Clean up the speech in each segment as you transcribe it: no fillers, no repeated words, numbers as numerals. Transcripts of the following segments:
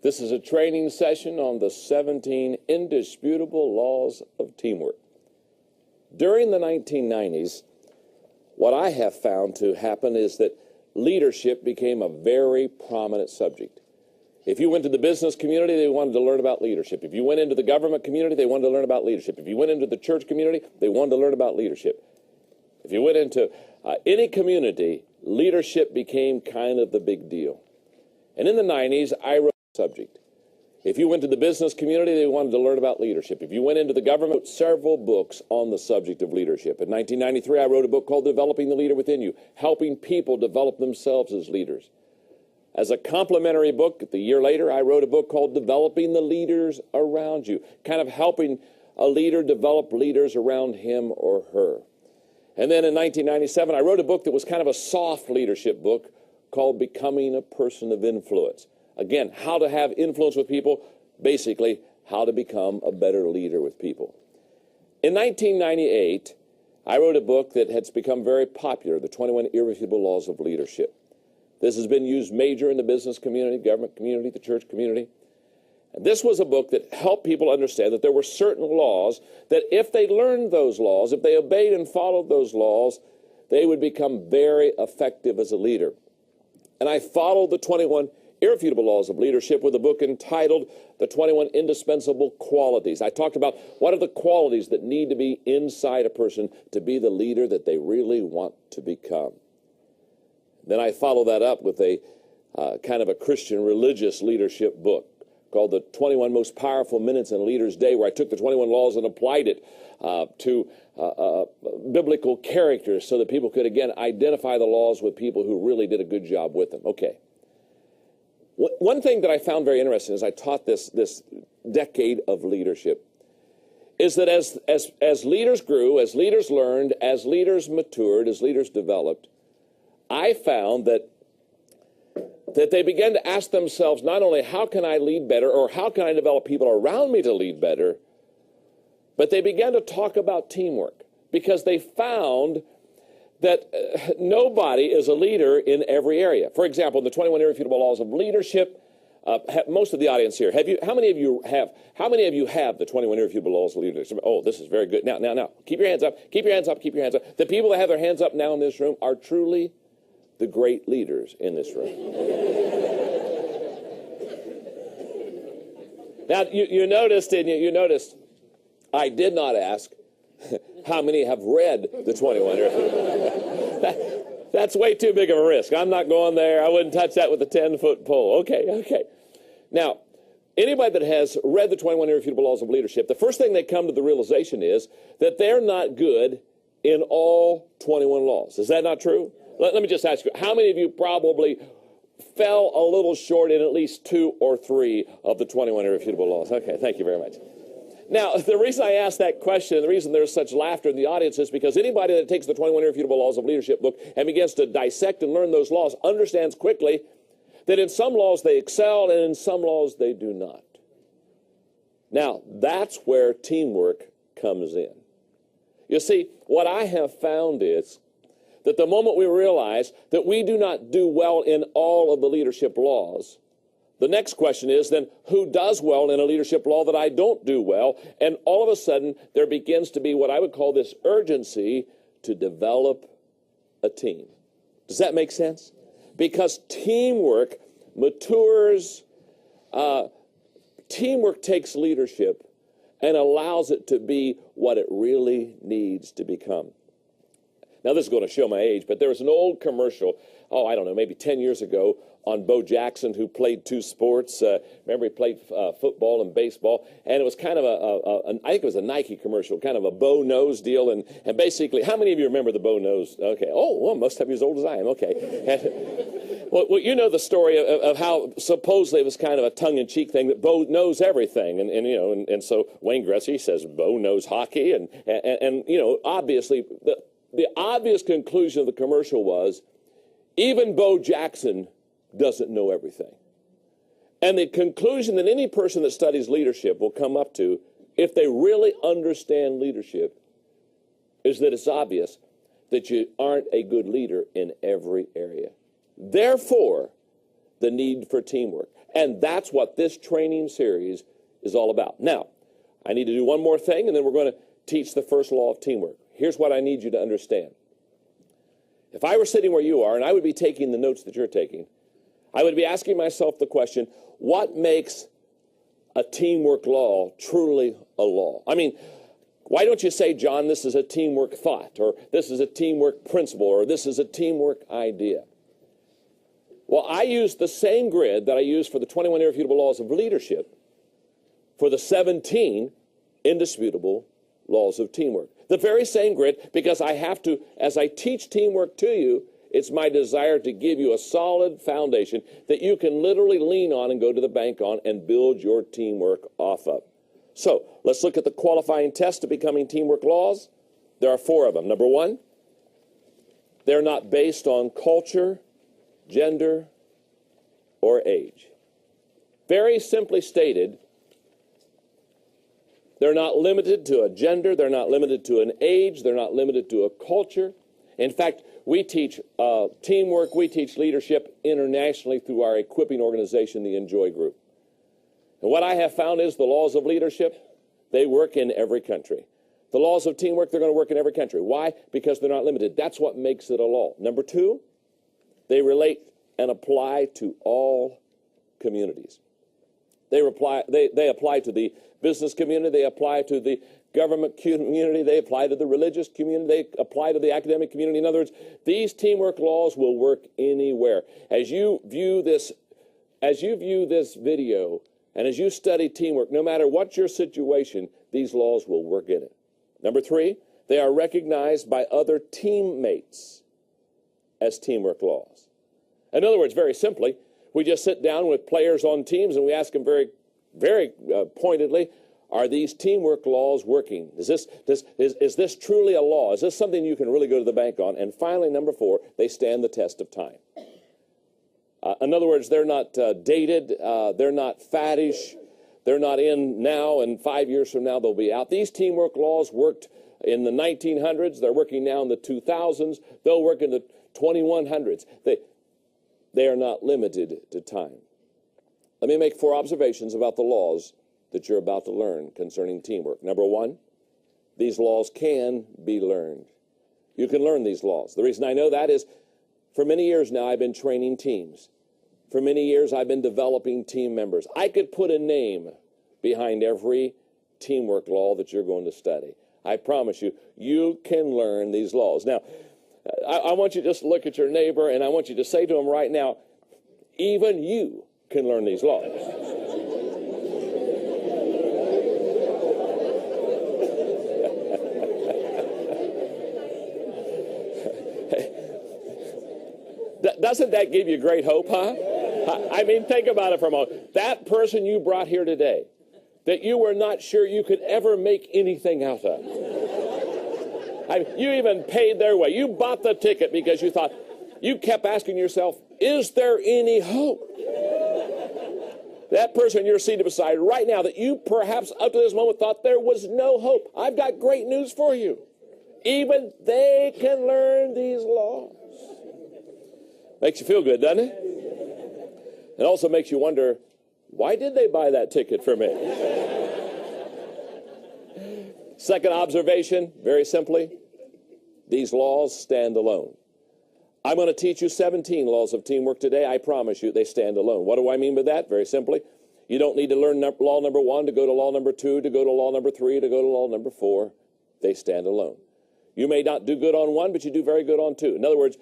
This is a training session on the 17 indisputable laws of teamwork. During the 1990s, what I have found to happen is that leadership became a very prominent subject. If you went to the business community, they wanted to learn about leadership. If you went into the government community, they wanted to learn about leadership. If you went into the church community, they wanted to learn about leadership. If you went into any community, leadership became kind of the big deal. And in the 90s, I wrote the subject. If you went to the business community, they wanted to learn about leadership. If you went into the government, several books on the subject of leadership. In 1993, I wrote a book called Developing the Leader Within You, helping people develop themselves as leaders. As a complementary book, the year later, I wrote a book called Developing the Leaders Around You, kind of helping a leader develop leaders around him or her. And then in 1997, I wrote a book that was kind of a soft leadership book called Becoming a Person of Influence. Again, how to have influence with people, basically how to become a better leader with people. In 1998, I wrote a book that has become very popular, The 21 Irrefutable Laws of Leadership. This has been used major in the business community, government community, the church community. And this was a book that helped people understand that there were certain laws that if they learned those laws, if they obeyed and followed those laws, they would become very effective as a leader. And I followed the 21 Irrefutable Laws of Leadership with a book entitled The 21 Indispensable Qualities. I talked about what are the qualities that need to be inside a person to be the leader that they really want to become. Then I followed that up with a kind of a Christian religious leadership book called The 21 Most Powerful Minutes in a Leader's Day, where I took the 21 laws and applied it to biblical characters so that people could, again, identify the laws with people who really did a good job with them. Okay. One thing that I found very interesting as I taught this decade of leadership is that as leaders grew, as leaders learned, as leaders matured, as leaders developed, I found that they began to ask themselves not only how can I lead better or how can I develop people around me to lead better, but they began to talk about teamwork because they found that nobody is a leader in every area. For example, in the 21 Irrefutable Laws of Leadership, most of the audience here, how many of you have the 21 Irrefutable Laws of Leadership? Oh, this is very good. Now, keep your hands up, keep your hands up, keep your hands up. The people that have their hands up now in this room are truly the great leaders in this room. Now, you noticed, didn't you? You noticed I did not ask how many have read the 21 Irrefutable. That's way too big of a risk. I'm not going there. I wouldn't touch that with a 10-foot pole. Okay. Now, anybody that has read the 21 Irrefutable Laws of Leadership, the first thing they come to the realization is that they're not good in all 21 laws. Is that not true? Let me just ask you, how many of you probably fell a little short in at least 2 or 3 of the 21 Irrefutable Laws? Okay, thank you very much. Now, the reason I asked that question, the reason there's such laughter in the audience is because anybody that takes the 21 Irrefutable Laws of Leadership book and begins to dissect and learn those laws understands quickly that in some laws they excel and in some laws they do not. Now, that's where teamwork comes in. You see, what I have found is that the moment we realize that we do not do well in all of the leadership laws, the next question is then, who does well in a leadership law that I don't do well? And all of a sudden, there begins to be what I would call this urgency to develop a team. Does that make sense? Because teamwork matures, teamwork takes leadership and allows it to be what it really needs to become. Now, this is going to show my age, but there was an old commercial, I don't know, maybe 10 years ago on Bo Jackson, who played 2 sports. Remember, he played football and baseball, and it was kind of I think it was a Nike commercial, kind of a bow nose deal, and basically, how many of you remember the bow nose? Okay, well, most of you as old as I am, okay. Well, you know the story of how supposedly it was kind of a tongue-in-cheek thing, that Bo knows everything, and so Wayne Gretzky says Bo knows hockey, and obviously, the obvious conclusion of the commercial was, even Bo Jackson doesn't know everything. And the conclusion that any person that studies leadership will come up to, if they really understand leadership, is that it's obvious that you aren't a good leader in every area. Therefore, the need for teamwork. And that's what this training series is all about. Now, I need to do one more thing, and then we're going to teach the first law of teamwork. Here's what I need you to understand. If I were sitting where you are, and I would be taking the notes that you're taking, I would be asking myself the question, what makes a teamwork law truly a law? I mean, why don't you say, John, this is a teamwork thought, or this is a teamwork principle, or this is a teamwork idea? Well, I use the same grid that I use for the 21 irrefutable laws of leadership for the 17 indisputable laws of teamwork. The very same grid, because I have to, as I teach teamwork to you, it's my desire to give you a solid foundation that you can literally lean on and go to the bank on and build your teamwork off of. So let's look at the qualifying tests to becoming teamwork laws. There are 4 of them. Number 1, they're not based on culture, gender, or age. Very simply stated, they're not limited to a gender, they're not limited to an age, they're not limited to a culture. In fact, we teach teamwork, we teach leadership internationally through our equipping organization, the Enjoy Group. And what I have found is the laws of leadership, they work in every country. The laws of teamwork, they're going to work in every country. Why? Because they're not limited. That's what makes it a law. Number 2, they relate and apply to all communities. They apply to the business community, they apply to the government community, they apply to the religious community, they apply to the academic community. In other words, these teamwork laws will work anywhere. As you view this video, and as you study teamwork, no matter what your situation, these laws will work in it. Number 3, they are recognized by other teammates as teamwork laws. In other words, very simply, we just sit down with players on teams and we ask them very, very pointedly, are these teamwork laws working? Is this truly a law? Is this something you can really go to the bank on? And finally, number 4, they stand the test of time. In other words, they're not dated, they're not faddish, they're not in now, and 5 years from now they'll be out. These teamwork laws worked in the 1900s, they're working now in the 2000s, they'll work in the 2100s. They are not limited to time. Let me make 4 observations about the laws that you're about to learn concerning teamwork. Number 1, these laws can be learned. You can learn these laws. The reason I know that is for many years now I've been training teams. For many years I've been developing team members. I could put a name behind every teamwork law that you're going to study. I promise you, you can learn these laws. Now, I want you to just look at your neighbor and I want you to say to him right now, even you can learn these laws. Doesn't that give you great hope, huh? I mean, think about it for a moment. That person you brought here today, that you were not sure you could ever make anything out of. You even paid their way. You bought the ticket because you thought, you kept asking yourself, is there any hope? That person you're seated beside right now that you perhaps up to this moment thought there was no hope. I've got great news for you. Even they can learn these laws. Makes you feel good, doesn't it? It also makes you wonder, why did they buy that ticket for me? Second observation, very simply, these laws stand alone. I'm going to teach you 17 laws of teamwork today. I promise you they stand alone. What do I mean by that? Very simply, you don't need to learn law number 1 to go to law number 2, to go to law number 3, to go to law number 4. They stand alone. You may not do good on 1, but you do very good on 2. In other words,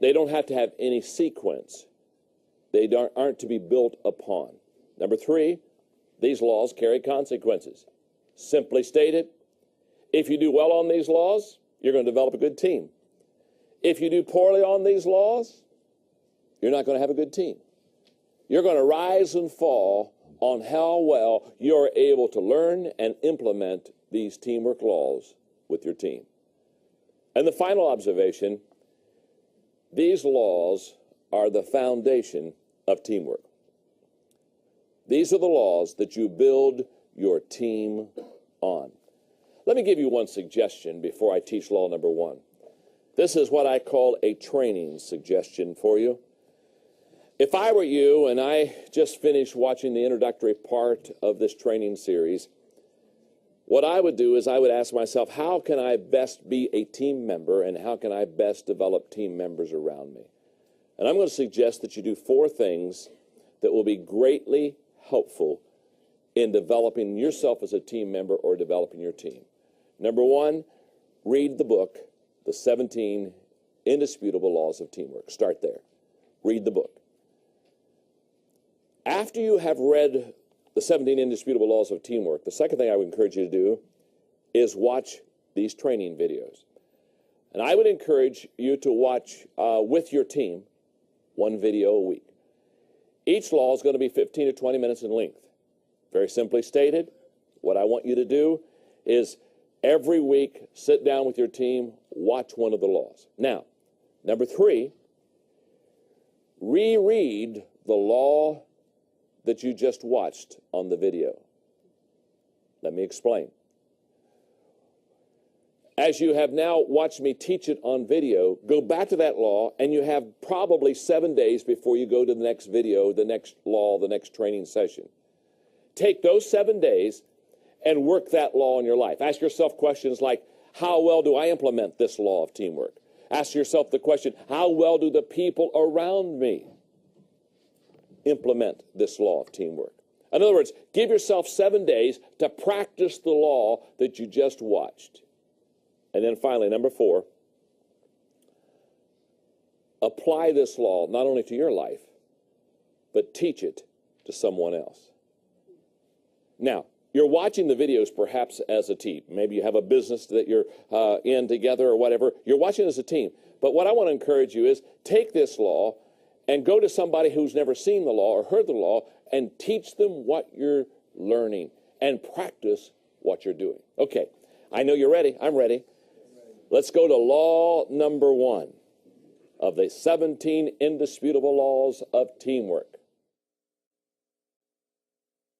they don't have to have any sequence. They aren't to be built upon. Number 3, these laws carry consequences. Simply stated, if you do well on these laws, you're going to develop a good team. If you do poorly on these laws, you're not going to have a good team. You're going to rise and fall on how well you're able to learn and implement these teamwork laws with your team. And the final observation, these laws are the foundation of teamwork. These are the laws that you build your team on. Let me give you one suggestion before I teach law number 1. This is what I call a training suggestion for you. If I were you, and I just finished watching the introductory part of this training series, what I would do is I would ask myself, how can I best be a team member, and how can I best develop team members around me? And I'm going to suggest that you do 4 things that will be greatly helpful in developing yourself as a team member or developing your team. Number 1, read the book, The 17 Indisputable Laws of Teamwork. Start there. Read the book. After you have read the 17 Indisputable Laws of Teamwork, the second thing I would encourage you to do is watch these training videos. And I would encourage you to watch with your team 1 video a week. Each law is going to be 15 to 20 minutes in length. Very simply stated, what I want you to do is every week sit down with your team, watch one of the laws. Now, number 3, reread the law that you just watched on the video. Let me explain. As you have now watched me teach it on video, go back to that law, and you have probably 7 days before you go to the next video, the next law, the next training session. Take those 7 days and work that law in your life. Ask yourself questions like, how well do I implement this law of teamwork? Ask yourself the question, how well do the people around me implement this law of teamwork? In other words, give yourself 7 days to practice the law that you just watched. And then finally, number 4, apply this law not only to your life, but teach it to someone else. Now, you're watching the videos perhaps as a team. Maybe you have a business that you're in together or whatever. You're watching as a team. But what I want to encourage you is take this law and go to somebody who's never seen the law or heard the law and teach them what you're learning and practice what you're doing. Okay, I know you're ready. I'm ready. Let's go to law number 1 of the 17 indisputable laws of teamwork.